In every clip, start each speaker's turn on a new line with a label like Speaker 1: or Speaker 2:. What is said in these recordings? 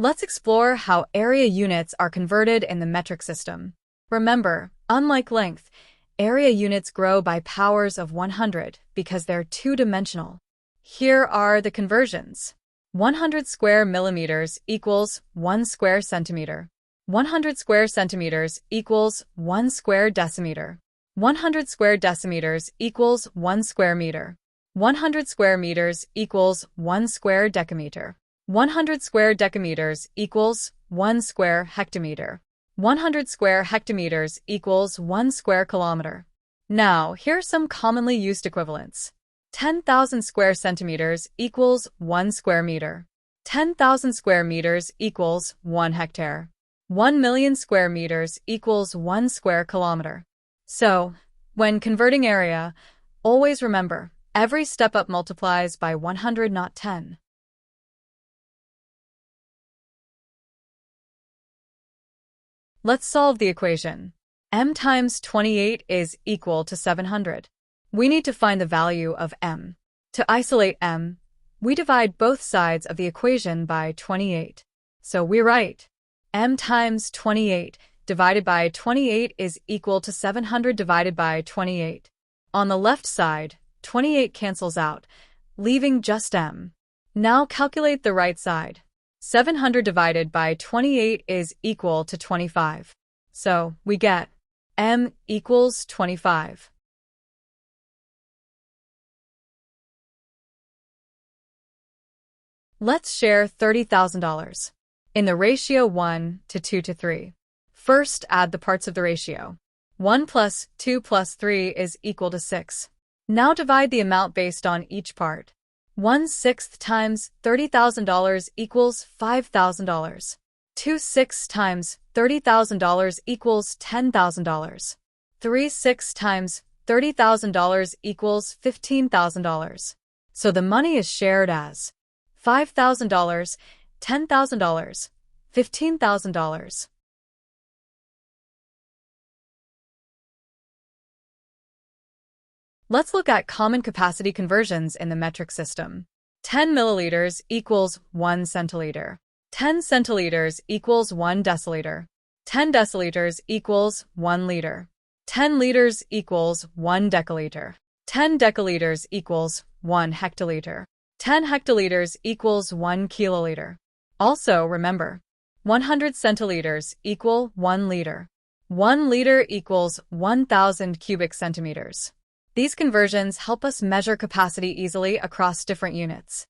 Speaker 1: Let's explore how area units are converted in the metric system. Remember, unlike length, area units grow by powers of 100 because they're two-dimensional. Here are the conversions. 100 square millimeters equals 1 square centimeter. 100 square centimeters equals 1 square decimeter. 100 square decimeters equals 1 square meter. 100 square meters equals 1 square decameter. 100 square decameters equals 1 square hectometer. 100 square hectometers equals 1 square kilometer. Now, here's some commonly used equivalents. 10,000 square centimeters equals 1 square meter. 10,000 square meters equals 1 hectare. 1 million square meters equals 1 square kilometer. So, when converting area, always remember, every step up multiplies by 100, not 10. Let's solve the equation. M times 28 is equal to 700. We need to find the value of m. To isolate m, we divide both sides of the equation by 28. So we write m times 28 divided by 28 is equal to 700 divided by 28. On the left side, 28 cancels out, leaving just m. Now calculate the right side. 700 divided by 28 is equal to 25. So we get m equals 25. Let's share $30,000 in the ratio 1 to 2 to 3. First, add the parts of the ratio. 1 plus 2 plus 3 is equal to 6. Now divide the amount based on each part. 1/6 times $30,000 equals $5,000. 2/6 times $30,000 equals $10,000. 3/6 times $30,000 equals $15,000. So the money is shared as $5,000, $10,000, $15,000. Let's look at common capacity conversions in the metric system. 10 milliliters equals 1 centiliter. 10 centiliters equals 1 deciliter. 10 deciliters equals 1 liter. 10 liters equals 1 deciliter. 10 deciliters equals 1 hectoliter. 10 hectoliters equals 1 kiloliter. Also remember, 100 centiliters equal 1 liter. 1 liter equals 1,000 cubic centimeters. These conversions help us measure capacity easily across different units.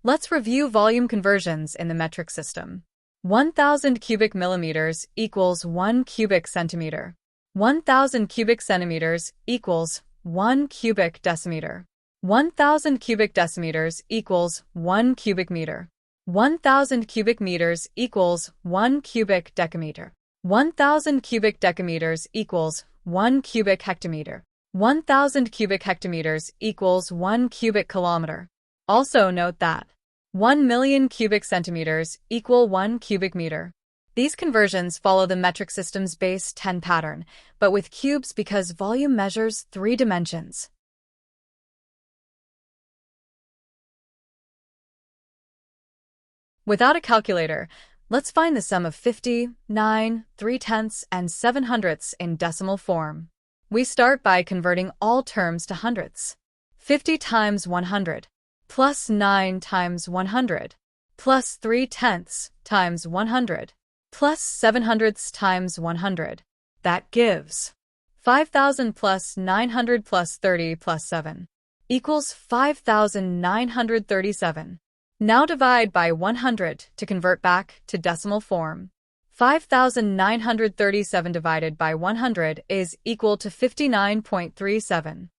Speaker 1: Let's review volume conversions in the metric system. 1,000 cubic millimeters equals 1 cubic centimeter. 1,000 cubic centimeters equals 1 cubic decimeter. 1,000 cubic decimeters equals 1 cubic meter. 1,000 cubic meters equals 1 cubic decameter. 1,000 cubic decameters equals 1 cubic hectometer. 1,000 cubic hectometers equals 1 cubic kilometer. Also note that 1 million cubic centimeters equal 1 cubic meter. These conversions follow the metric system's base 10 pattern, but with cubes because volume measures 3 dimensions. Without a calculator, let's find the sum of 50, 9, 3/10, and 7/100 in decimal form. We start by converting all terms to hundredths. 50 times 100, plus 9 times 100, plus 3/10 times 100, plus 7/100 times 100. That gives 5,000 plus 900 plus 30 plus 7 equals 5,937. Now divide by 100 to convert back to decimal form. 5,937 divided by 100 is equal to 59.37.